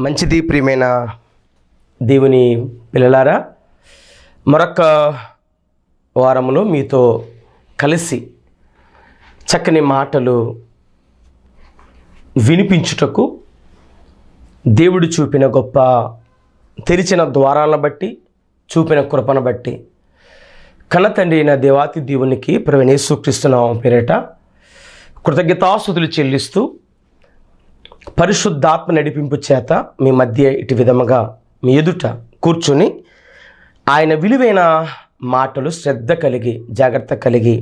మంచిది ప్రియమైన దేవుని పిల్లలారా, మరొక వారంలో మీతో కలిసి చక్కని మాటలు వినిపించుటకు దేవుడు చూపిన గొప్ప తెరిచిన ద్వారాలను బట్టి, చూపిన కృపను బట్టి కన్నతండ్రి అయిన దేవాతి దేవునికి ప్రభువైన యేసుక్రీస్తు నామమున పేరిట కృతజ్ఞతాస్తుతులు చెల్లిస్తూ పరిశుద్ధాత్మ నడిపింపు చేత మీ మధ్య ఇటు విధముగా మీ ఎదుట కూర్చొని ఆయన విలువైన మాటలు శ్రద్ధ కలిగి, జాగ్రత్త కలిగి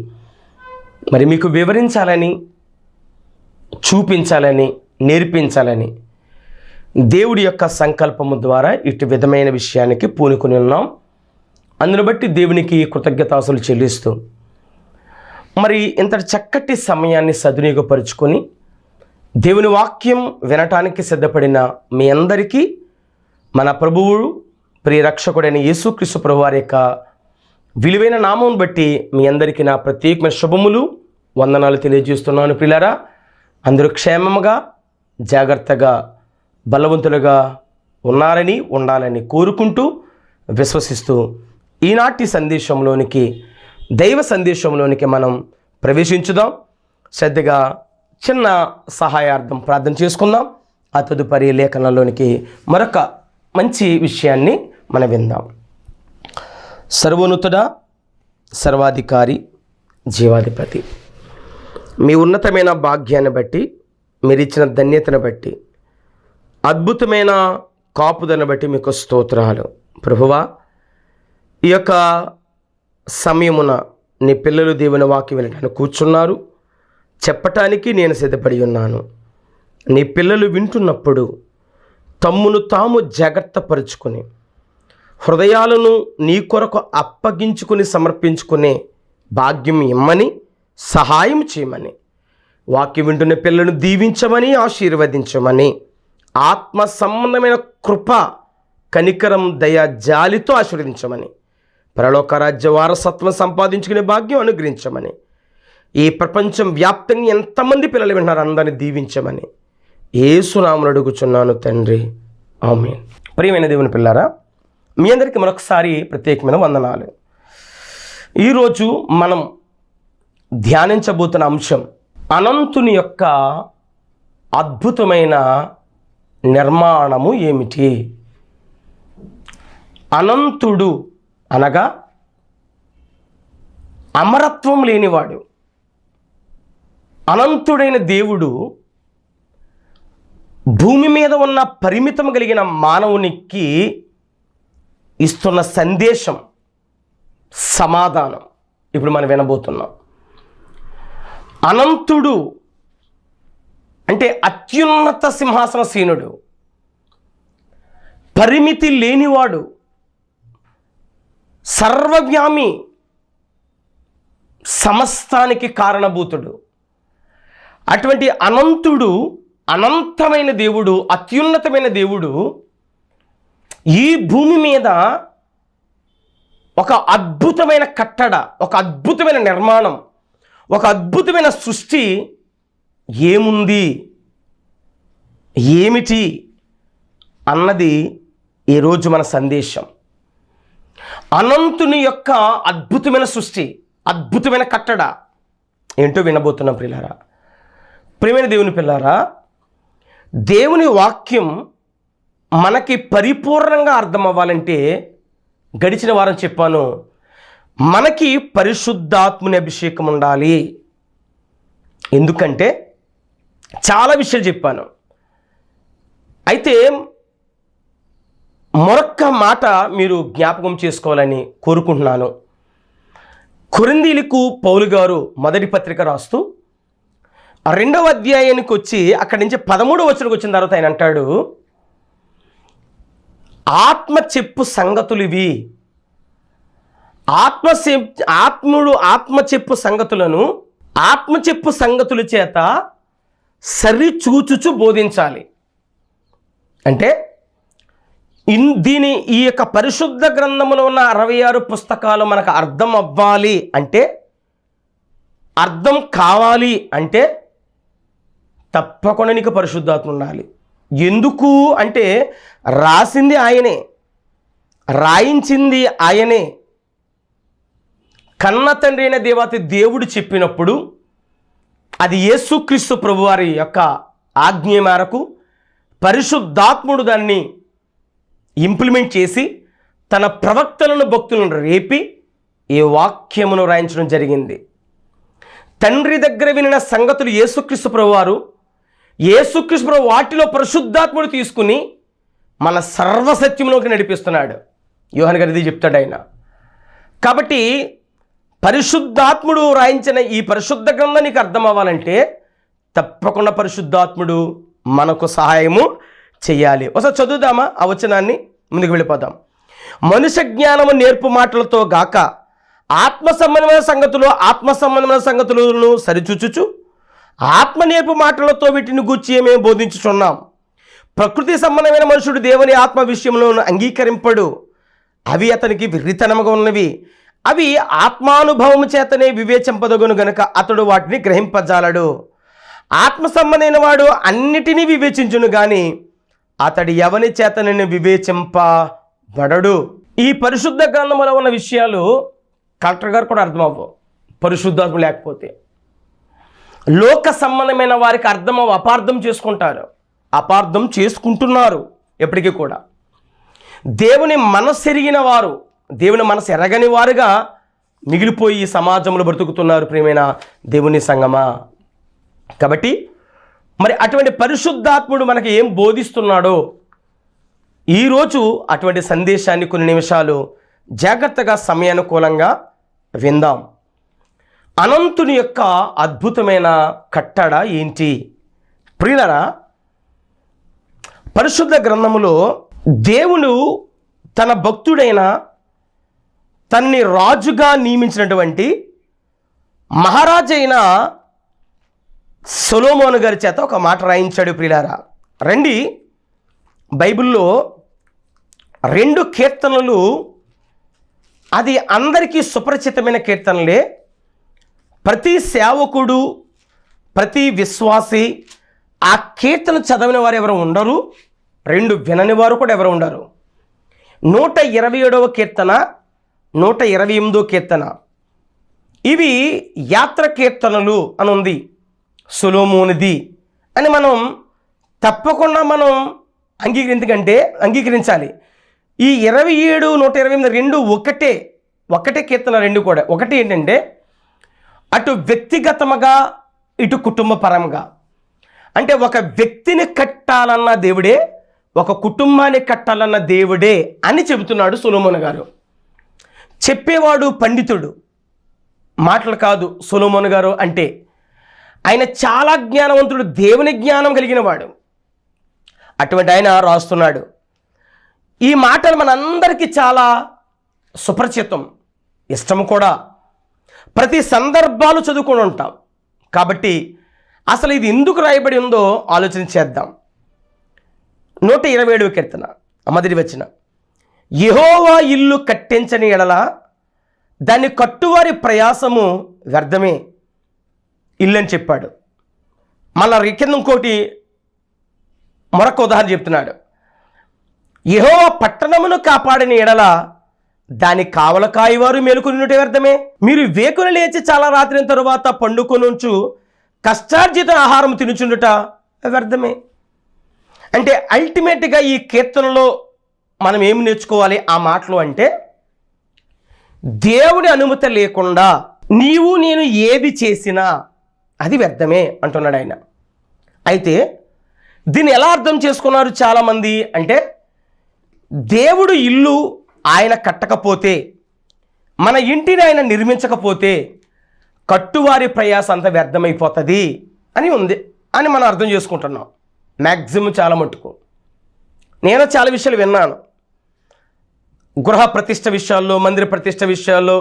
మరి మీకు వివరించాలని, చూపించాలని, నేర్పించాలని దేవుడి యొక్క సంకల్పము ద్వారా ఇటు విధమైన విషయానికి పూనుకొని ఉన్నాం. అందును బట్టి దేవునికి కృతజ్ఞతాస్తుతులు చెల్లిస్తూ మరి ఇంతటి చక్కటి సమయాన్ని సద్వినియోగపరుచుకొని దేవుని వాక్యం వినటానికి సిద్ధపడిన మీ అందరికీ మన ప్రభువు ప్రియ రక్షకుడైన యేసుక్రీస్తు ప్రభు వారి యొక్క విలువైన నామం బట్టి మీ అందరికీ నా ప్రత్యేకమైన శుభములు, వందనాలు తెలియజేస్తున్నాను. ప్రియులారా, అందరూ క్షేమముగా, జాగ్రత్తగా, బలవంతులుగా ఉన్నారని, ఉండాలని కోరుకుంటూ, విశ్వసిస్తూ ఈనాటి సందేశంలోనికి, దైవ సందేశంలోనికి మనం ప్రవేశించుదాం. శ్రద్ధగా చిన్న సహాయార్థం ప్రార్థన చేసుకుందాం. ఆ తదుపరి లేఖనంలోనికి మరొక మంచి విషయాన్ని మనం విందాం. సర్వోన్నతుడా, సర్వాధికారి, జీవాధిపతి, మీ ఉన్నతమైన భాగ్యాన్ని బట్టి, మీరు ఇచ్చిన ధన్యతను బట్టి, అద్భుతమైన కాపుదలను బట్టి మీకు స్తోత్రాలు. ప్రభువా, ఈ యొక్క సమయమున నీ పిల్లలు దేవుని వాక్యం వినడానికి కూర్చున్నారు. చెప్పటానికి నేను సిద్ధపడి ఉన్నాను. నీ పిల్లలు వింటున్నప్పుడు తమ్మును తాము జాగ్రత్త పరుచుకొని హృదయాలను నీ కొరకు అప్పగించుకుని సమర్పించుకునే భాగ్యం ఇమ్మని, సహాయం చేయమని, వాక్యం వింటున్న పిల్లలను దీవించమని, ఆశీర్వదించమని, ఆత్మ సంబంధమైన కృప, కనికరం, దయ, జాలితో ఆశీర్వదించమని, పరలోక రాజ్య వారసత్వం సంపాదించుకునే భాగ్యం అనుగ్రహించమని, ఈ ప్రపంచం వ్యాప్తంగా ఎంతమంది పిల్లలు వింటున్నారు అందరిని దీవించమని యేసు నామమున అడుగుచున్నాను తండ్రి, ఆమేన్. ప్రియమైన దేవుని పిల్లారా, మీ అందరికీ మరొకసారి ప్రత్యేకమైన వందనాలు. ఈరోజు మనం ధ్యానించబోతున్న అంశం అనంతుని యొక్క అద్భుతమైన నిర్మాణము ఏమిటి? అనంతుడు అనగా అమరత్వం లేనివాడు. అనంతుడైన దేవుడు భూమి మీద ఉన్న పరిమితం కలిగిన మానవునికి ఇస్తున్న సందేశం, సమాధానం ఇప్పుడు మనం వినబోతున్నాం. అనంతుడు అంటే అత్యున్నత సింహాసనసీనుడు, పరిమితి లేనివాడు, సర్వవ్యామి, సమస్తానికి కారణభూతుడు. అటువంటి అనంతుడు, అనంతమైన దేవుడు, అత్యున్నతమైన దేవుడు ఈ భూమి మీద ఒక అద్భుతమైన కట్టడ, ఒక అద్భుతమైన నిర్మాణం, ఒక అద్భుతమైన సృష్టి ఏముంది, ఏమిటి అన్నది ఈరోజు మన సందేశం. అనంతుని యొక్క అద్భుతమైన సృష్టి, అద్భుతమైన కట్టడ ఏంటో వినబోతున్నాం. ప్రియులారా, ప్రియమైన దేవుని పిల్లారా, దేవుని వాక్యం మనకి పరిపూర్ణంగా అర్థం అవ్వాలంటే గడిచిన వారం చెప్పాను, మనకి పరిశుద్ధాత్ముని అభిషేకం ఉండాలి. ఎందుకంటే చాలా విషయాలు చెప్పాను. అయితే మరొక్క మాట మీరు జ్ఞాపకం చేసుకోవాలని కోరుకుంటున్నాను. కొరింథీయులకు పౌలు గారు మొదటి పత్రిక రాస్తూ 2వ అధ్యాయానికి వచ్చి అక్కడి నుంచి 13వ వచనంకి వచ్చిన తర్వాత ఆయన అంటాడు, ఆత్మ చెప్పు సంగతులు ఇవి. ఆత్మ చెప్పు సంగతులను ఆత్మ చెప్పు సంగతుల చేత సరిచూచుచు బోధించాలి. అంటే ఈ యొక్క పరిశుద్ధ గ్రంథములో ఉన్న 66 పుస్తకాలు మనకు అర్థం అవ్వాలి అంటే, అర్థం కావాలి అంటే తప్పకుండా నీకు పరిశుద్ధాత్మ ఉండాలి. ఎందుకు అంటే రాసింది ఆయనే, రాయించింది ఆయనే. కన్న తండ్రి అయిన దేవాతి దేవుడు చెప్పినప్పుడు అది యేసుక్రీస్తు ప్రభువారి యొక్క ఆజ్ఞ మేరకు పరిశుద్ధాత్ముడు దాన్ని ఇంప్లిమెంట్ చేసి తన ప్రవక్తలను భక్తులను రేపి ఈ వాక్యమును రాయించడం జరిగింది. తండ్రి దగ్గర వినిన సంగతులు యేసుక్రీస్తు ప్రభువారు, యేసుక్రీస్తు ప్రభు వాటిలో పరిశుద్ధాత్ముడు తీసుకుని మన సర్వసత్యంలోకి నడిపిస్తున్నాడు. యోహాను గారు ఇది చెప్తాడు ఆయన. కాబట్టి పరిశుద్ధాత్ముడు రాయించిన ఈ పరిశుద్ధ గ్రంథం నీకు అర్థం అవ్వాలంటే తప్పకుండా పరిశుద్ధాత్ముడు మనకు సహాయము చెయ్యాలి. ఒకసారి చదువుదామా ఆ వచనాన్ని, ముందుకు వెళ్ళిపోదాం. మనుష్య జ్ఞానము నేర్పు మాటలతో గాక ఆత్మ సంబంధమైన సంగతులను సరిచూచుచు ఆత్మ నేర్పు మాటలతో వీటిని గూర్చి మేము బోధించుచున్నాం. ప్రకృతి సంబంధమైన మనుషుడు దేవుని ఆత్మ విషయంలో అంగీకరింపడు, అవి అతనికి విర్రితనముగా ఉన్నవి. అవి ఆత్మానుభవము చేతనే వివేచింపదగును గనుక అతడు వాటిని గ్రహింపజాలడు. ఆత్మ సంబంధమైన వాడు అన్నిటినీ వివేచించును గాని అతడు ఎవని చేతనని వివేచింపబడడు. ఈ పరిశుద్ధ గ్రంథములో ఉన్న విషయాలు కలెక్టర్ గారు కూడా అర్థమవ్వవు పరిశుద్ధాత్మ లేకపోతే. లోక సంబంధమైన వారికి అర్థమవు, అపార్థం చేసుకుంటారు, అపార్థం చేసుకుంటున్నారు ఎప్పటికీ కూడా. దేవుని మనసు ఎరిగిన వారు, దేవుని మనసు ఎరగని వారుగా మిగిలిపోయి ఈ సమాజంలో బ్రతుకుతున్నారు ప్రియమైన దేవుని సంగమా. కాబట్టి మరి అటువంటి పరిశుద్ధాత్ముడు మనకి ఏం బోధిస్తున్నాడో ఈరోజు అటువంటి సందేశాన్ని కొన్ని నిమిషాలు జాగ్రత్తగా సమయానుకూలంగా విందాం. అనంతుని యొక్క అద్భుతమైన కట్టడ ఏంటి? ప్రియులరా, పరిశుద్ధ గ్రంథములో దేవుడు తన భక్తుడైన తన్ని రాజుగా నియమించినటువంటి మహారాజైన సొలొమోను గారి చేత ఒక మాట రాయించాడు. ప్రియులారా రండి, బైబిల్లో 2 కీర్తనలు, అది అందరికీ సుపరిచితమైన కీర్తనలే. ప్రతి సేవకుడు, ప్రతి విశ్వాసి ఆ కీర్తన చదివిన వారు ఎవరు ఉండరు, 2 వినని వారు కూడా ఎవరు ఉండరు. 127వ కీర్తన, 128వ కీర్తన, ఇవి యాత్ర కీర్తనలు అని ఉంది, సొలొమోనుది అని మనం తప్పకుండా మనం అంగీకరించాలి. ఈ 27, 128 2 ఒకటే కీర్తన, 2 కూడా ఒకటి. ఏంటంటే అటు వ్యక్తిగతముగా ఇటు కుటుంబపరంగా, అంటే ఒక వ్యక్తిని కట్టాలన్న దేవుడే, ఒక కుటుంబాన్ని కట్టాలన్న దేవుడే అని చెబుతున్నాడు సొలొమోను గారు. చెప్పేవాడు పండితుడు, మాటలు కాదు. సొలొమోను గారు అంటే ఆయన చాలా జ్ఞానవంతుడు, దేవుని జ్ఞానం కలిగిన వాడు. అటువంటి ఆయన రాస్తున్నాడు. ఈ మాటలు మనందరికీ చాలా సుపరిచితం, ఇష్టం కూడా. ప్రతి సందర్భాలు చదువుకొని ఉంటాం. కాబట్టి అసలు ఇది ఎందుకు రాయబడి ఉందో ఆలోచన చేద్దాం. 127వ కీర్తన మొదటి వచనం, యెహోవా ఇల్లు కట్టించని ఎడల దాన్ని కట్టువారి ప్రయాసము వ్యర్థమే. ఇల్లు అని చెప్పాడు. మళ్ళీ కింద ఇంకోటి మరొక ఉదాహరణ చెప్తున్నాడు. యెహోవా పట్టణమును కాపాడని ఎడల దాని కావల కాయవారు మేలుకొనుట వ్యర్థమే. మీరు వేకున లేచి చాలా రాత్రి తరువాత పండుకొనుంచు కష్టార్జిత ఆహారం తినుచుండుట వ్యర్థమే. అంటే అల్టిమేట్గా ఈ కీర్తనలో మనం ఏమి నేర్చుకోవాలి ఆ మాటలు అంటే, దేవుని అనుమతి లేకుండా నీవు నేను ఏది చేసినా అది వ్యర్థమే అంటున్నాడు ఆయన. అయితే దీన్ని ఎలా అర్థం చేసుకున్నారు చాలామంది అంటే, దేవుడు ఇల్లు ఆయన కట్టకపోతే, మన ఇంటిని ఆయన నిర్మించకపోతే కట్టువారి ప్రయాస అంతా వ్యర్థమైపోతుంది అని ఉంది అని మనం అర్థం చేసుకుంటున్నాం. మ్యాక్సిమం చాలా మట్టుకు నేను చాలా విషయాలు విన్నాను. గృహ ప్రతిష్ఠ విషయాల్లో, మందిర ప్రతిష్ఠ విషయాల్లో,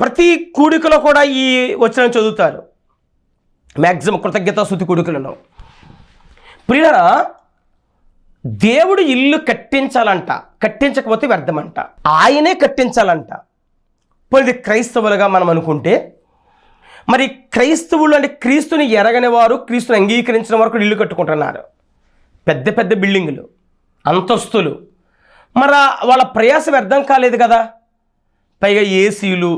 ప్రతి కూడికలో కూడా ఈ వచనం చదువుతారు. మ్యాక్సిమం కృతజ్ఞతాస్తుతి కూడికలను. ప్రియులారా, దేవుడు ఇల్లు కట్టించాలంట, కట్టించకపోతే వ్యర్థమంట. ఆయనే కట్టించాలంట. పోనీ క్రైస్తవులుగా మనం అనుకుంటే, మరి క్రైస్తవులు అంటే క్రీస్తుని ఎరగని వారు, క్రీస్తుని అంగీకరించిన వారు ఇల్లు కట్టుకుంటున్నారు. పెద్ద పెద్ద బిల్డింగులు, అంతస్తులు, మరి వాళ్ళ ప్రయాసం వ్యర్థం కాలేదు కదా. పైగా ఏసీలు,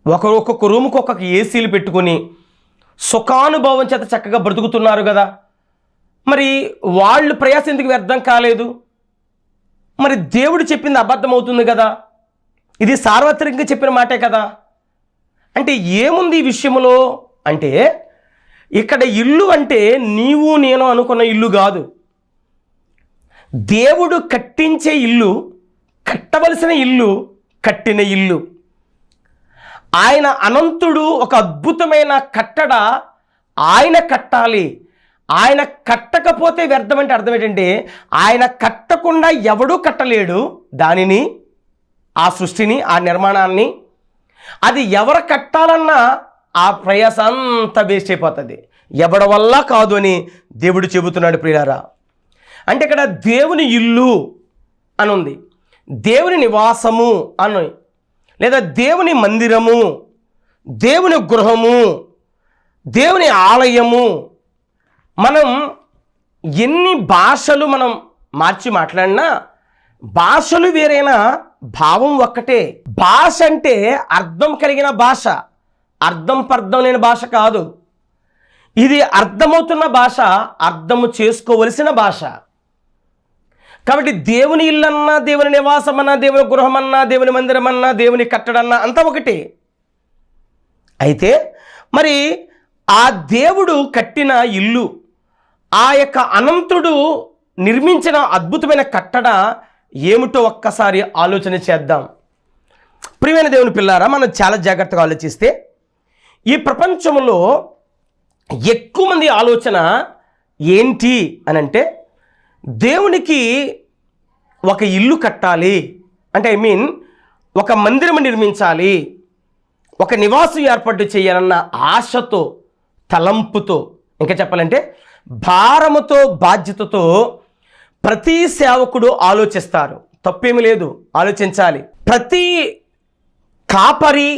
ఒక్కొక్క రూముకి ఒక్కొక్క ఏసీలు పెట్టుకొని సుఖానుభవం చేత చక్కగా బ్రతుకుతున్నారు కదా. మరి వాళ్ళు ప్రయాసం ఎందుకు వ్యర్థం కాలేదు? మరి దేవుడు చెప్పింది అబద్ధం అవుతుంది కదా. ఇది సార్వత్రికంగా చెప్పిన మాటే కదా. అంటే ఏముంది ఈ విషయంలో అంటే, ఇక్కడ ఇల్లు అంటే నీవు నేను అనుకున్న ఇల్లు కాదు. దేవుడు కట్టించే ఇల్లు, కట్టవలసిన ఇల్లు, కట్టిన ఇల్లు. ఆయన అనంతుడు ఒక అద్భుతమైన కట్టడ ఆయన కట్టాలి. ఆయన కట్టకపోతే వ్యర్థం అంటే అర్థం ఏంటంటే, ఆయన కట్టకుండా ఎవడూ కట్టలేడు దానిని, ఆ సృష్టిని, ఆ నిర్మాణాన్ని. అది ఎవరు కట్టాలన్నా ఆ ప్రయాస అంతా వేస్ట్ అయిపోతుంది. ఎవడి వల్ల కాదు అని దేవుడు చెబుతున్నాడు ప్రియులారా. అంటే ఇక్కడ దేవుని ఇల్లు అని ఉంది, దేవుని నివాసము అని, లేదా దేవుని మందిరము, దేవుని గృహము, దేవుని ఆలయము. మనం ఎన్ని భాషలు మనం మార్చి మాట్లాడినా భాషలు వేరైనా భావం ఒక్కటే. భాష అంటే అర్థం కలిగిన భాష, అర్థం పర్థం లేని భాష కాదు. ఇది అర్థమవుతున్న భాష, అర్థము చేసుకోవలసిన భాష. కాబట్టి దేవుని ఇల్లన్నా, దేవుని నివాసం అన్నా, దేవుని గృహమన్నా, దేవుని మందిరం అన్నా, దేవుని కట్టడన్నా అంతా ఒకటి. అయితే మరి ఆ దేవుడు కట్టిన ఇల్లు, ఆ యొక్క అనంతుడు నిర్మించిన అద్భుతమైన కట్టడ ఏమిటో ఒక్కసారి ఆలోచన చేద్దాం. ప్రియమైన దేవుని పిల్లారా, మనం చాలా జాగ్రత్తగా ఆలోచిస్తే ఈ ప్రపంచంలో ఎక్కువ మంది ఆలోచన ఏంటి అని అంటే, దేవునికి ఒక ఇల్లు కట్టాలి అంటే, ఒక మందిరం నిర్మించాలి, ఒక నివాసం ఏర్పాటు చేయాలన్న ఆశతో, తలంపుతో, ఇంకా చెప్పాలంటే భారముతో, బాధ్యతతో ప్రతి సేవకుడు ఆలోచిస్తారు. తప్పేమీ లేదు, ఆలోచించాలి. ప్రతి కాపరి,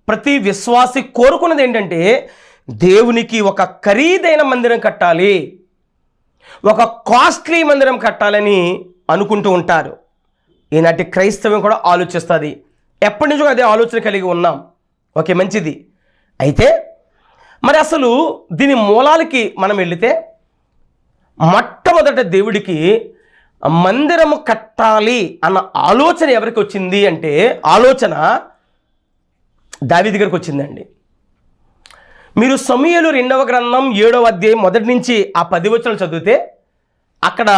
ప్రతి విశ్వాసి కోరుకున్నది ఏంటంటే, దేవునికి ఒక ఖరీదైన మందిరం కట్టాలి, ఒక కాస్ట్లీ మందిరం కట్టాలని అనుకుంటూ ఉంటారు. ఈనాటి క్రైస్తవం కూడా ఆలోచిస్తుంది. ఎప్పటి నుంచో అదే ఆలోచన కలిగి ఉన్నాం. ఓకే, మంచిది. అయితే మరి అసలు దీని మూలాలకి మనం వెళితే, మొట్టమొదట దేవుడికి మందిరము కట్టాలి అన్న ఆలోచన ఎవరికి వచ్చింది అంటే, ఆలోచన దావీదు దగ్గరికి వచ్చిందండి. మీరు సమూయేలు 2వ గ్రంథం 7వ అధ్యాయం మొదటి నుంచి ఆ 10 వచనాలు చదివితే అక్కడ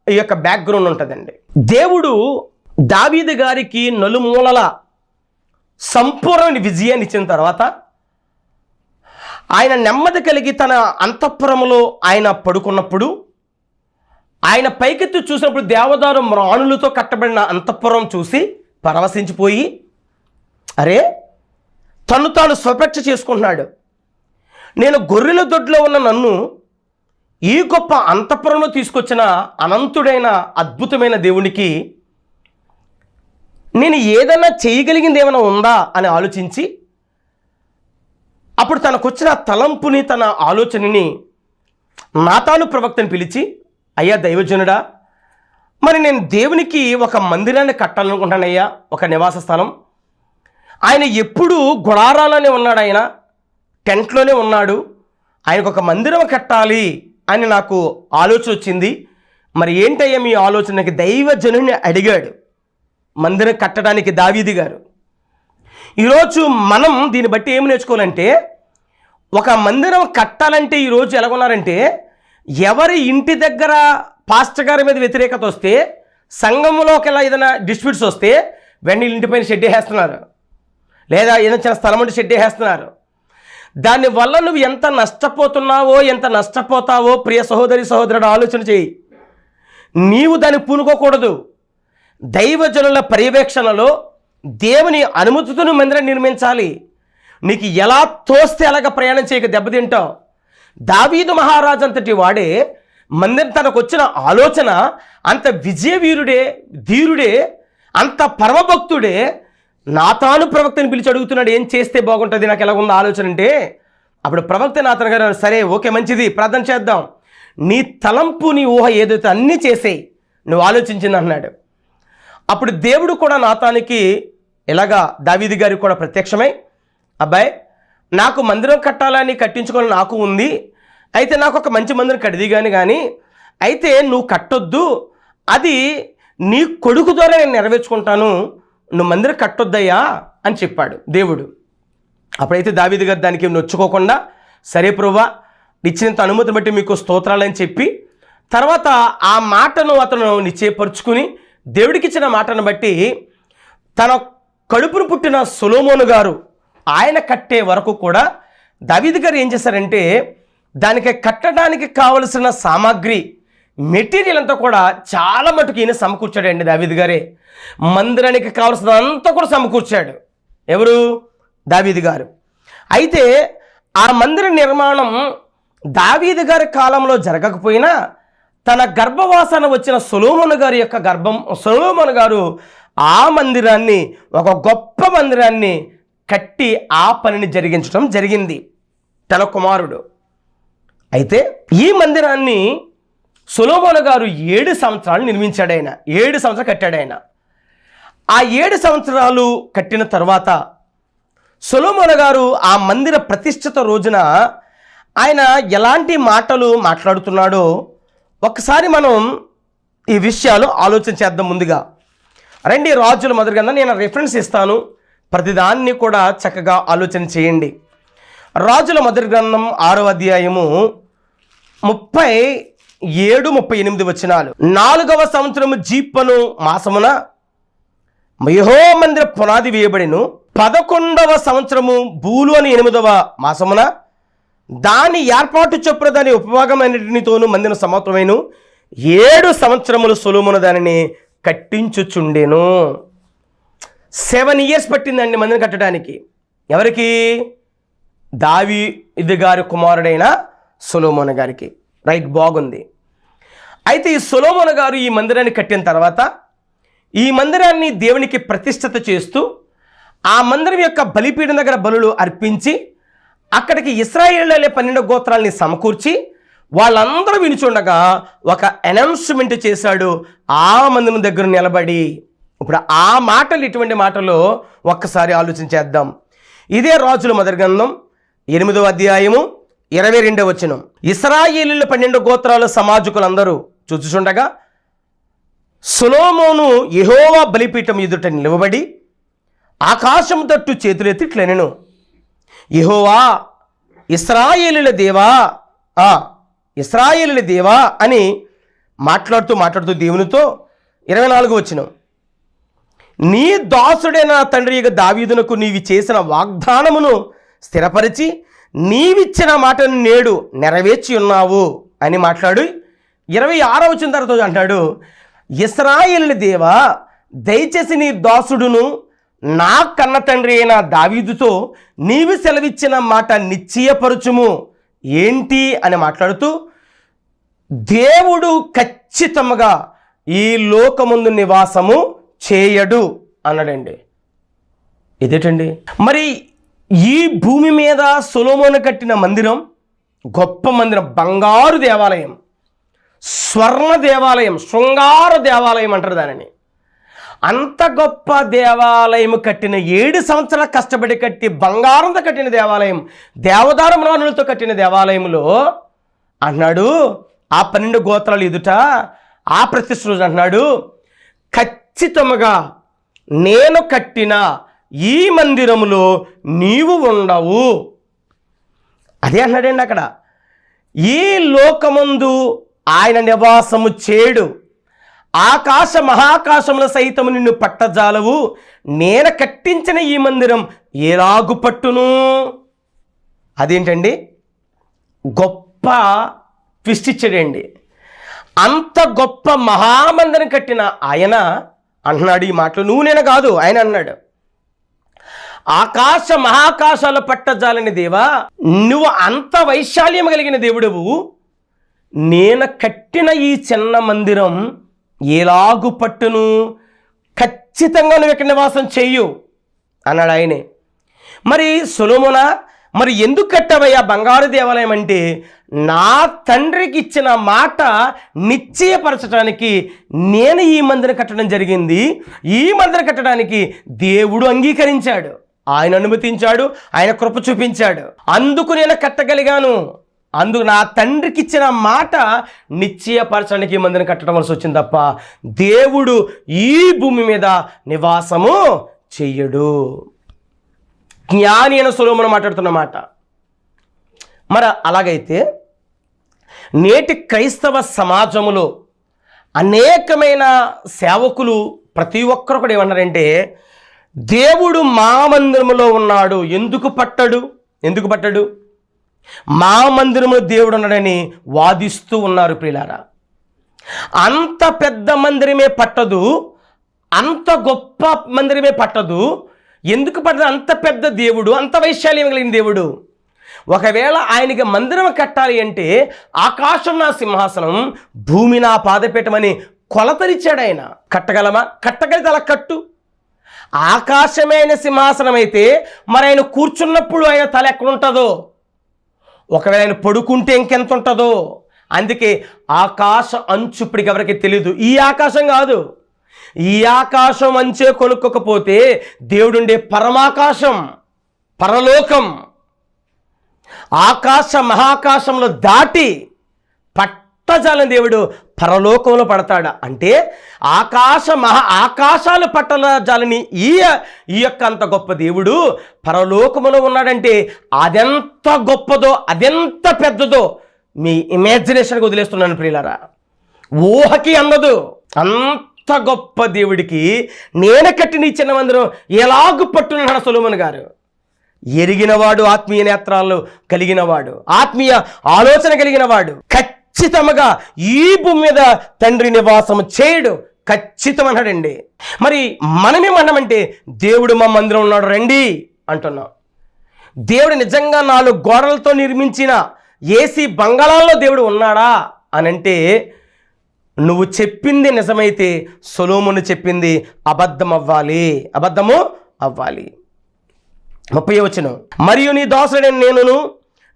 ఈ యొక్క బ్యాక్గ్రౌండ్ ఉంటుందండి. దేవుడు దావీదు గారికి నలుమూలల సంపూర్ణ విజయాన్ని ఇచ్చిన తర్వాత ఆయన నెమ్మది కలిగి తన అంతఃపురములో ఆయన పడుకున్నప్పుడు, ఆయన పైకెత్తి చూసినప్పుడు దేవదారు మ్రాణులతో కట్టబడిన అంతఃపురం చూసి పరవశించిపోయి, అరే తను తాను స్వపరీక్ష చేసుకుంటున్నాడు. నేను గొర్రెల దొడ్లో ఉన్న నన్ను ఈ గొప్ప అంతఃపురంలో తీసుకొచ్చిన అనంతుడైన అద్భుతమైన దేవునికి నేను ఏదైనా చేయగలిగింది ఏమైనా ఉందా అని ఆలోచించి, అప్పుడు తనకొచ్చిన తలంపుని, తన ఆలోచనని నాతాను ప్రవక్తని పిలిచి, అయ్యా దైవజనుడా, మరి నేను దేవునికి ఒక మందిరాన్ని కట్టాలనుకుంటానయ్యా, ఒక నివాస స్థలం. ఆయన ఎప్పుడూ గుడారాలోనే ఉన్నాడు, ఆయన టెంట్లోనే ఉన్నాడు, ఆయనకు ఒక మందిరం కట్టాలి అని నాకు ఆలోచన వచ్చింది. మరి ఏంటయ్యా మీ ఆలోచనకి దైవజనుని అడిగాడు మందిరం కట్టడానికి దావీదు గారు. ఈరోజు మనం దీన్ని బట్టి ఏమి నేర్చుకోవాలంటే, ఒక మందిరం కట్టాలంటే ఈరోజు ఎలాగున్నారంటే, ఎవరి ఇంటి దగ్గర పాస్టర్ గారి మీద వ్యతిరేకత వస్తే, సంఘంలోకి ఎలా ఏదైనా డిస్ప్యూట్స్ వస్తే వెంటనే ఇంటిపైన షెడ్ వేస్తున్నారు, లేదా ఏదైనా చిన్న స్థలం ఉంటే షెడ్ వేస్తున్నారు. దానివల్ల నువ్వు ఎంత నష్టపోతున్నావో, ఎంత నష్టపోతావో ప్రియ సహోదరి సహోదరుడు ఆలోచన చేయి. నీవు దాన్ని పూనుకోకూడదు. దైవజనుల పర్యవేక్షణలో దేవుని అనుమతితో మందిరం నిర్మించాలి. నీకు ఎలా తోస్తే అలాగ ప్రయాణం చేయక దెబ్బతింటావు. దావీదు మహారాజు అంతటి వాడే మందిరం, తనకు వచ్చిన ఆలోచన అంత విజయవీరుడే, ధీరుడే, అంత పరమభక్తుడే నాతాను ప్రవక్తని పిలిచి అడుగుతున్నాడు, ఏం చేస్తే బాగుంటుంది, నాకు ఎలా ఉందో ఆలోచన అంటే. అప్పుడు ప్రవక్త నాతాను గారు, సరే ఓకే మంచిది, ప్రార్థన చేద్దాం. నీ తలంపు నీ ఊహ ఏదైతే అన్నీ చేసేయి, నువ్వు ఆలోచించింది అన్నాడు. అప్పుడు దేవుడు కూడా నాతానికి ఇలాగా దావీదు గారికి కూడా ప్రత్యక్షమై, అబ్బాయి నాకు మందిరం కట్టాలని కట్టించుకోవాలని నాకు ఉంది, అయితే నాకు ఒక మంచి మందిరం కడిది కానీ అయితే నువ్వు కట్టొద్దు, అది నీ కొడుకు ద్వారా నేను నెరవేర్చుకుంటాను, నువ్వు మందిరం కట్టొద్దయ్యా అని చెప్పాడు దేవుడు. అప్పుడైతే దావీదు గారు దానికి నొచ్చుకోకుండా, సరే ప్రభువా ఇచ్చినంత అనుమతిని బట్టి మీకు స్తోత్రాలని చెప్పి, తర్వాత ఆ మాటను అతను నిశ్చయపరుచుకుని దేవుడికి ఇచ్చిన మాటను బట్టి తన కడుపును పుట్టిన సొలొమోను గారు ఆయన కట్టే వరకు కూడా దావీదు గారు ఏం చేశారంటే దానికి కట్టడానికి కావలసిన సామాగ్రి మెటీరియల్ అంతా కూడా చాలా మటుకు ఈయన సమకూర్చాడండి. దావీదు గారే మందిరానికి కావలసినంతా కూడా సమకూర్చాడు. ఎవరు? దావీదు గారు. అయితే ఆ మందిర నిర్మాణం దావీదు గారి కాలంలో జరగకపోయినా తన గర్భవాసన వచ్చిన సొలొమోను గారి యొక్క సొలొమోను గారు ఆ మందిరాన్ని, ఒక గొప్ప మందిరాన్ని కట్టి ఆ పనిని జరిగించడం జరిగింది తన కుమారుడు. అయితే ఈ మందిరాన్ని సొలొమోను గారు 7 సంవత్సరాలు నిర్మించాడు. ఆయన 7 సంవత్సరాలు కట్టాడు. ఆయన ఆ 7 సంవత్సరాలు కట్టిన తర్వాత సొలొమోను గారు ఆ మందిర ప్రతిష్ఠిత రోజున ఆయన ఎలాంటి మాటలు మాట్లాడుతున్నాడో ఒకసారి మనం ఈ విషయాలు ఆలోచన చేద్దాం. ముందుగా రండి, రాజుల మొదటి గ్రంథం నేను రెఫరెన్స్ ఇస్తాను, ప్రతిదాన్ని కూడా చక్కగా ఆలోచన చేయండి. రాజుల మొదటి గ్రంథం 6వ అధ్యాయము 37-38 వచనాలు. 4వ సంవత్సరము జీపను మాసమున యెహోవా మందిర పునాది వేయబడిను. 11వ సంవత్సరము బూలు అని 8వ మాసమున దాని ఏర్పాటు చొప్పున దాని ఉపభాగమన్నిటితోనూ మందిరం సమత్వమైన 7 సంవత్సరములు సొలొమోను దానిని కట్టించుచుండెను. 7 years పట్టిందండి మందిరం కట్టడానికి. ఎవరికి? దావీదు గారి కుమారుడైన సొలొమోను గారికి. రైట్, బాగుంది. అయితే ఈ సొలొమోను గారు ఈ మందిరాన్ని కట్టిన తర్వాత ఈ మందిరాన్ని దేవునికి ప్రతిష్ఠిత చేస్తూ ఆ మందిరం యొక్క బలిపీఠం దగ్గర బలులు అర్పించి అక్కడికి ఇశ్రాయేలీయుల 12 గోత్రాలని సమకూర్చి వాళ్ళందరూ వినుచుండగా ఒక అనౌన్స్మెంట్ చేశాడు ఆ మందిరం దగ్గర నిలబడి. ఇప్పుడు ఆ మాటలు, ఇటువంటి మాటలు ఒక్కసారి ఆలోచన చేద్దాం. ఇదే రాజుల మొదటి గ్రంథం 8వ అధ్యాయము 22వ వచనం. ఇశ్రాయేలీయుల 12 గోత్రాల సమాజకులందరూ చూచుచుండగా సొలొమోను యెహోవా బలిపీఠం ఎదుట నిలవబడి ఆకాశం తట్టు చేతులెత్తి ఇట్లనెను, యెహోవా ఇశ్రాయేలీయుల దేవా, ఇశ్రాయేలీయుల దేవా అని మాట్లాడుతూ దేవునితో 24వ వచనం. నీ దాసుడైన తండ్రి దావీదునకు నీవి చేసిన వాగ్దానమును స్థిరపరిచి నీవిచ్చిన మాటను నేడు నెరవేర్చి ఉన్నావు అని మాట్లాడు. 26వ వచనం తర్వాత అంటాడు, ఇశ్రాయేలీయుల దేవా దయచేసి నీ దాసుడును నా కన్న తండ్రి అయిన దావీదుతో నీవు సెలవిచ్చిన మాట నిశ్చయపరచుము. ఏంటి అని మాట్లాడుతూ దేవుడు ఖచ్చితంగా ఈ లోకముందు నివాసము చేయడు అన్నాడండి. ఇదేటండి మరి ఈ భూమి మీద సొలొమోను కట్టిన మందిరం గొప్ప మందిరం, బంగారు దేవాలయం, స్వర్ణ దేవాలయం, శృంగార దేవాలయం అంటారు దానిని. అంత గొప్ప దేవాలయం కట్టిన 7 సంవత్సరాల కష్టపడి కట్టి బంగారంతో కట్టిన దేవాలయం, దేవదార మ్రాణులతో కట్టిన దేవాలయంలో అన్నాడు ఆ 12 గోత్రాలు ఎదుట ఆ ప్రతిష్ఠ రోజు అంటున్నాడు, ఖచ్చితంగా నేను కట్టిన ఈ మందిరములో నీవు ఉండవు. అదే అన్నాడండి అక్కడ. ఈ లోకమందు ఆయన నివాసము చేయడు, ఆకాశ మహాకాశముల సైతము నిన్ను పట్టజాలవు, నేను కట్టించిన ఈ మందిరం ఎలాగు పట్టును. అదేంటండి, గొప్ప ట్విస్ట్ ఇచ్చాడండి. అంత గొప్ప మహామందిరం కట్టిన ఆయన అంటున్నాడు ఈ మాటలు. నువ్వు నేను కాదు, ఆయన అన్నాడు, ఆకాశ మహాకాశాలు పట్టజాలని దేవా, నువ్వు అంత వైశాల్యం కలిగిన దేవుడవు, నేను కట్టిన ఈ చిన్న మందిరం ఎలాగు పట్టును, ఖచ్చితంగా నువ్వు ఇక్కడ నివాసం చెయ్యు అన్నాడు ఆయనే. మరి సొలొమోనా, మరి ఎందుకు కట్టావయ్యా బంగారు దేవాలయం అంటే, నా తండ్రికి ఇచ్చిన మాట నిశ్చయపరచడానికి నేను ఈ మందిరం కట్టడం జరిగింది. ఈ మందిరం కట్టడానికి దేవుడు అంగీకరించాడు, ఆయన అనుమతించాడు, ఆయన కృప చూపించాడు. అందుకు నేను కట్టగలిగాను. అందుకు నా తండ్రికి ఇచ్చిన మాట నిశ్చయపరచడానికి ఈ మందిరం కట్టడం వలసి వచ్చింది తప్ప దేవుడు ఈ భూమి మీద నివాసము చెయ్యడు. జ్ఞాని అయిన సొలొమోను మాట్లాడుతున్న మాట. మరి అలాగైతే నేటి క్రైస్తవ సమాజంలో అనేకమైన సేవకులు ప్రతి ఒక్కరు కూడా ఏమన్నారంటే, దేవుడు మా మందిరములో ఉన్నాడు, ఎందుకు పట్టడు మా మందిరంలో దేవుడు ఉన్నాడని వాదిస్తూ ఉన్నారు. ప్రియులారా, అంత పెద్ద మందిరమే పట్టదు, అంత గొప్ప మందిరమే పట్టదు. ఎందుకు పట్టదు? అంత పెద్ద దేవుడు, అంత వైశాల్యం కలిగిన దేవుడు. ఒకవేళ ఆయనకి మందిరం కట్టాలి అంటే ఆకాశం నా సింహాసనం, భూమి నా పాదపీఠమని కొలతలిచ్చాడు ఆయన. కట్టగలమా? కట్టగలిగితే అలా కట్టు. ఆకాశమే ఆయన సింహాసనం అయితే మరి ఆయన కూర్చున్నప్పుడు ఆయన తల ఎక్కడుంటుందో, ఒకవేళ ఆయన పడుకుంటే ఇంకెంత ఉంటుందో. అందుకే ఆకాశ అంచు ఇప్పటికి ఎవరికి తెలీదు. ఈ ఆకాశం కాదు, ఈ ఆకాశం అంచే కొనుక్కోకపోతే దేవుడుండే పరమాకాశం, పరలోకం, ఆకాశ మహాకాశంలో దాటి పట్టజాలని దేవుడు పరలోకంలో పడతాడు. అంటే ఆకాశాలు పట్టజాలని ఈ యొక్క అంత గొప్ప దేవుడు పరలోకములో ఉన్నాడంటే అదెంత గొప్పదో, అదెంత పెద్దదో మీ ఇమాజినేషన్కి వదిలేస్తున్నాను ప్రియులారా. ఊహకి అందదు. అంత గొప్ప దేవుడికి నేను కట్టిన ఈ చిన్న మందిరం ఎలాగూ పట్టున్నాడు సొలొమోను గారు. ఎరిగినవాడు, ఆత్మీయ నేత్రాలు కలిగినవాడు, ఆత్మీయ ఆలోచన కలిగినవాడు ఖచ్చితంగా ఈ భూమి మీద తండ్రి నివాసం చేయడు, ఖచ్చితం అన్నాడండి. మరి మనమేమన్నామంటే దేవుడు మా మందిరం ఉన్నాడు రండి అంటున్నాం. దేవుడు నిజంగా 4 గోడలతో నిర్మించిన ఏసీ బంగాళాల్లో దేవుడు ఉన్నాడా అని అంటే, నువ్వు చెప్పింది నిజమైతే సొలొమోను చెప్పింది అబద్ధము అవ్వాలి. 30వ వచనం, మరియు నీ దాసుడైన నేనును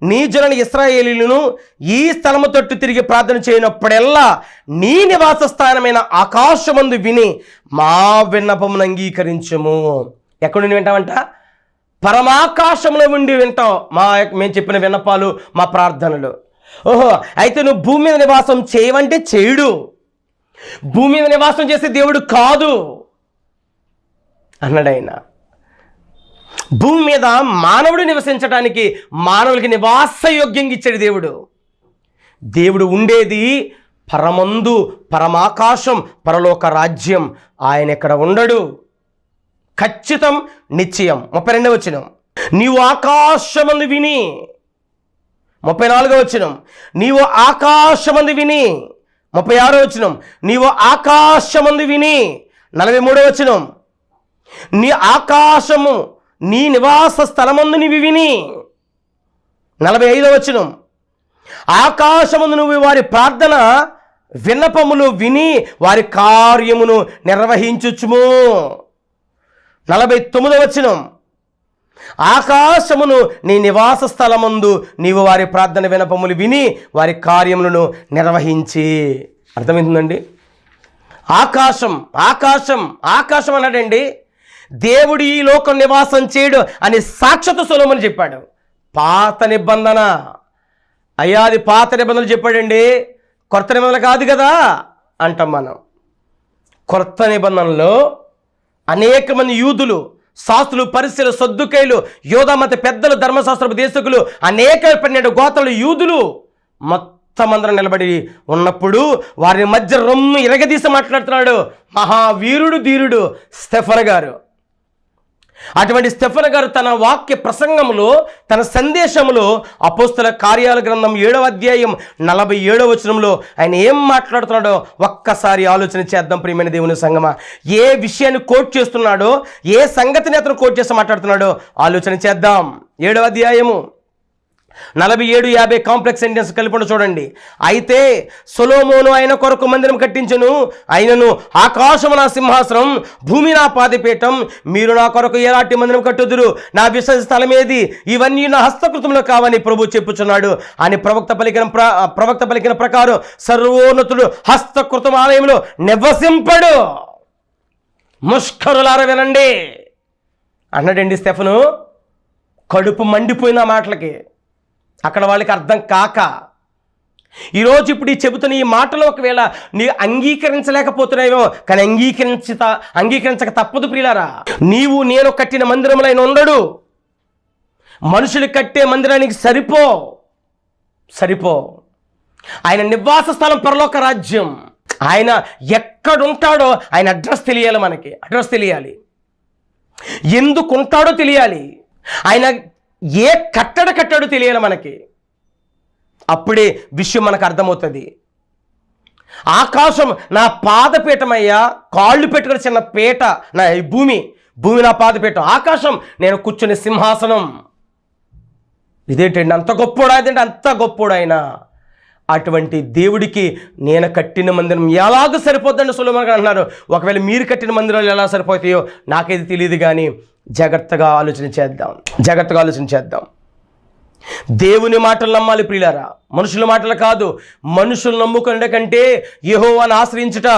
నీ జనులైన ఇశ్రాయేలీయులను ఈ స్థలము తట్టు తిరిగి ప్రార్థన చేయనప్పుడెల్లా నీ నివాస స్థానమైన ఆకాశమందు విని మా విన్నపమును అంగీకరించము. ఎక్కడ నుండి వింటామంట? పరమాకాశంలో ఉండి వింటాం మేము చెప్పిన విన్నపాలు, మా ప్రార్థనలు. ఓహో, అయితే నువ్వు భూమి మీద నివాసం చేయవంటే చేయుడు, భూమి మీద నివాసం చేసే దేవుడు కాదు అన్నాడు ఆయన. భూమి మీద మానవుడు నివసించడానికి మానవులకి నివాసయోగ్యంగా ఇచ్చాడు దేవుడు. దేవుడు ఉండేది పరమందు, పరమాకాశం, పరలోక రాజ్యం. ఆయన ఎక్కడ ఉండడు, ఖచ్చితం, నిశ్చయం. 32వ వచనం, నీవు ఆకాశమందు విని. 34వ వచనం, నీవు ఆకాశమందు విని. 36వ వచనం, నీవు ఆకాశమందు విని. 43వ వచనం, నీ ఆకాశము నీ నివాస స్థలమందు నీవి విని. 45వ వచనం, ఆకాశమందు నువ్వు వారి ప్రార్థన విన్నపములు విని వారి కార్యమును నిర్వహించుచుము. 49వ వచనం, ఆకాశమును నీ నివాస స్థలమందు నీవు వారి ప్రార్థన విన్నపములు విని వారి కార్యములను నిర్వహించి. అర్థమవుతుందండి? ఆకాశం ఆకాశం ఆకాశం అన్నాడండి. దేవుడు ఈ లోకం నివాసం చేయడు అని సాక్షాత్తు సొలొమోను చెప్పాడు. పాత నిబంధన అయ్యా, అది పాత నిబంధనలు చెప్పాడండి, కొత్త నిబంధనలు కాదు కదా అంటాం మనం. కొత్త నిబంధనలో అనేక మంది యూదులు, శాస్త్రులు, పరిసెలు, సద్దుకైలు, యోధామత పెద్దలు, ధర్మశాస్త్రపు దేశకులు, అనేక 12 గోత్రాలు యూదులు మొత్తం అందరం నిలబడి ఉన్నప్పుడు వారి మధ్య రొమ్ము ఇరగదీసి మాట్లాడుతున్నాడు మహావీరుడు, ధీరుడు స్టెఫను గారు. అటువంటి స్టెఫను గారు తన వాక్య ప్రసంగంలో, తన సందేశంలో అపోస్తల కార్యాల గ్రంథం 7వ అధ్యాయం 47వ వచనంలో ఆయన ఏం మాట్లాడుతున్నాడో ఒక్కసారి ఆలోచన చేద్దాం ప్రియమైన దేవుని సంగమా. ఏ విషయాన్ని కోట్ చేస్తున్నాడో, ఏ సంగతిని అతను కోట్ చేసి మాట్లాడుతున్నాడో ఆలోచన చేద్దాం. 7వ అధ్యాయము 47-50 కాంప్లెక్స్ సెంటెన్స్ కలిపి చూడండి. అయితే సొలొమోను ఆయన కొరకు మందిరం కట్టించెను, అయినను ఆకాశము నా సింహాసనం, భూమి నా పాదపీఠం, మీరు నా కొరకు ఎలాంటి మందిరం కట్టుదురు, నా విశ్వాస స్థలం ఏది, ఇవన్నీ నా హస్తకృతంలో కావని ప్రభు చెప్పుచున్నాడు అని ప్రవక్త పలికిన ప్రకారం సర్వోన్నతుడు హస్తకృతం ఆలయంలో నివసింపడు. ముష్కరులారా వినండి అన్నాడండి స్టెఫెను. కడుపు మండిపోయిన మాటలకి, అక్కడ వాళ్ళకి అర్థం కాక. ఈరోజు ఇప్పుడు ఈ చెబుతున్న ఈ మాటలు ఒకవేళ నీ అంగీకరించలేకపోతున్నాయేమో, కానీ అంగీకరించక తప్పదు ప్రియులారా. నీవు నేను కట్టిన మందిరంలో ఆయన ఉండడు. మనుషులు కట్టే మందిరానికి సరిపో. ఆయన నివాస స్థలం పరలోక రాజ్యం. ఆయన ఎక్కడుంటాడో ఆయన అడ్రస్ తెలియాలి, మనకి అడ్రస్ తెలియాలి, ఎందుకు ఉంటాడో తెలియాలి, ఆయన ఏ కట్టాడో తెలియాలి మనకి. అప్పుడే విషయం మనకు అర్థమవుతుంది. ఆకాశం నా పాదపీఠమయ్యా, కాళ్ళు పెట్టుకుని చిన్న పీట నా భూమి నా పాదపీఠం, ఆకాశం నేను కూర్చునే సింహాసనం. ఇదేంటండి అంత గొప్పోడా? అదేంటి అంత గొప్పోడైనా? అటువంటి దేవుడికి నేను కట్టిన మందిరం ఎలాగో సరిపోద్దని సొలొమోను అంటున్నారు. ఒకవేళ మీరు కట్టిన మందిరాలు ఎలా సరిపోతాయో నాకైతే తెలియదు, కానీ జాగ్రత్తగా ఆలోచన చేద్దాం. దేవుని మాటలు నమ్మాలి ప్రియులారా, మనుషుల మాటలు కాదు. మనుషులు నమ్ముకునే కంటే యెహోవాను ఆశ్రయించుట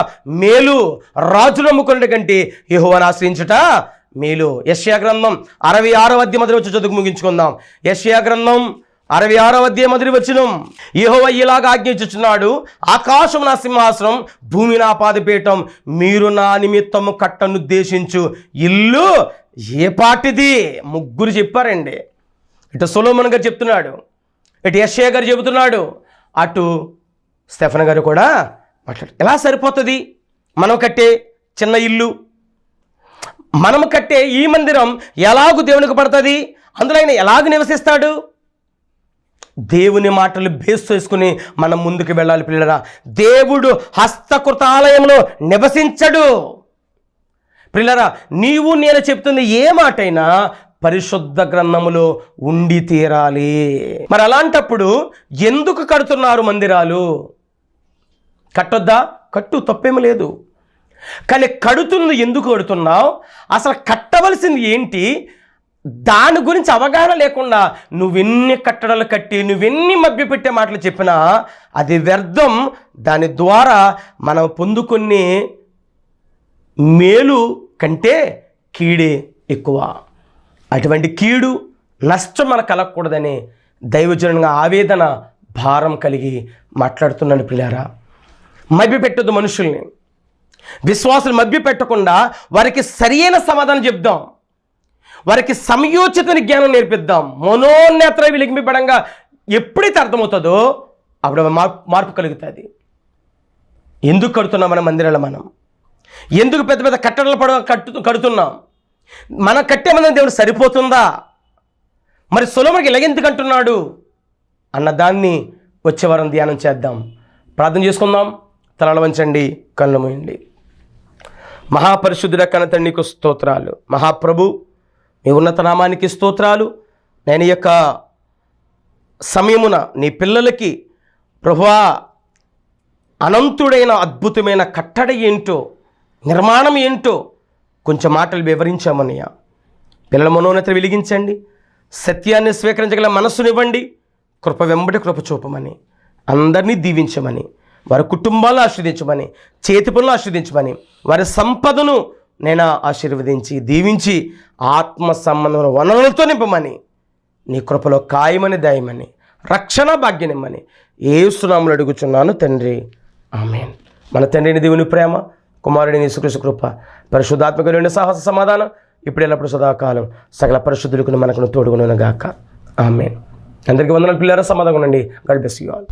మేలు, రాజు నమ్ముకునే కంటే యెహోవాను ఆశ్రయించుట మేలు. యెషయా గ్రంథం 66వ అధ్యాయం మొదటి వచ్చి చదువు ముగించుకుందాం. యెషయా గ్రంథం 66వ అధ్యాయం మొదటి వచనం, యెహోవా ఇలాగ ఆజ్ఞించుచున్నాడు, ఆకాశం నా సింహాసనం, భూమి నా పాదపీఠం, మీరు నా నిమిత్తము కట్టనుద్దేశించు ఇల్లు ఏ పాటిది? ముగ్గురు చెప్పారండి. ఇటు సొలొమోను గారు చెప్తున్నాడు, ఇటు యెషయా గారు చెబుతున్నాడు, అటు స్టెఫెను గారు కూడా మాట్లాడు. ఎలా సరిపోతుంది మనం కట్టే చిన్న ఇల్లు? మనం కట్టే ఈ మందిరం ఎలాగూ దేవునికి పడుతుంది? అందులో ఆయన ఎలాగ నివసిస్తాడు? దేవుని మాటలు బేస్ చేసుకుని మనం ముందుకు వెళ్ళాలి పిల్లరా. దేవుడు హస్తకృత ఆలయంలో నివసించడు పిల్లరా. నీవు నేను చెప్తుంది ఏ మాటైనా పరిశుద్ధ గ్రంథములో ఉండి తీరాలి. మరి అలాంటప్పుడు ఎందుకు కడుతున్నారు మందిరాలు? కట్టొద్దా? కట్టు, తప్పేమీ లేదు. కానీ కడుతుంది ఎందుకు కడుతున్నావు? అసలు కట్టవలసింది ఏంటి? దాని గురించి అవగాహన లేకుండా నువ్వెన్ని కట్టడాలు కట్టి నువ్వెన్ని మభ్యపెట్టే మాటలు చెప్పినా అది వ్యర్థం. దాని ద్వారా మనం పొందుకునే మేలు కంటే కీడే ఎక్కువ. అటువంటి కీడు నష్టం మనకు కలగకూడదని దైవజనునిగా ఆవేదన భారం కలిగి మాట్లాడుతున్నాను పిల్లారా. మభ్యపెట్టొద్దు మనుషుల్ని. విశ్వాసులు మభ్యపెట్టకుండా వారికి సరియైన సమాధానం చెప్దాం, వారికి సమయోచిత జ్ఞానం నేర్పిద్దాం. మనోనేత్ర విలిగింపబడంగా ఎప్పుడైతే అర్థమవుతుందో అప్పుడు మార్పు కలుగుతుంది. ఎందుకు కడుతున్నాం మన మందిరాలు? మనం ఎందుకు పెద్ద పెద్ద కట్టడాలు కడుతున్నాం? మనం కట్టే మందిరం దేవుడు సరిపోతుందా? మరి సొలొమోనుకి ఇలాగెందుకు అంటున్నాడు అన్నదాన్ని వచ్చే వారం ధ్యానం చేద్దాం. ప్రార్థన చేసుకుందాం. తలలు వంచండి, కళ్ళు మూయండి. మహాపరిశుద్ధుడ కన్న తండ్రి నీకు స్తోత్రాలు. మహాప్రభు మీ ఉన్నత నామానికి స్తోత్రాలు. నేను యొక్క సమయమున నీ పిల్లలకి ప్రభువా అనంతుడైన అద్భుతమైన కట్టడ ఏంటో, నిర్మాణం ఏంటో కొంచెం మాటలు వివరించామన్నయ్య. పిల్లల మనోన్నత వెలిగించండి, సత్యాన్ని స్వీకరించగల మనస్సునివ్వండి, కృప వెంబడి కృప చూపమని, అందరినీ దీవించమని, వారి కుటుంబాలను ఆశీర్వదించమని, చేతి పనులు ఆశీర్వదించమని, వారి సంపదను నేను ఆశీర్వదించి దీవించి ఆత్మ సంబంధమైన వనరులతో నింపమని, నీ కృపలో ఖాయమని దయమని, రక్షణ భాగ్యనిమ్మని యేసు నామములో అడుగుచున్నాను తండ్రి, ఆమేన్. మన తండ్రిని దేవుని ప్రేమ, కుమారుడిని యేసుక్రీస్తు కృప, పరిశుద్ధాత్మకుని సాహస సమాధానం ఇప్పుడు ఎల్లప్పుడు సదాకాలం సకల పరిశుద్ధులకు మనకు తోడుగును గాక, ఆమేన్. అందరికీ వందనాలు పిల్లారా. సమాధానం ఉండండి. God bless you all.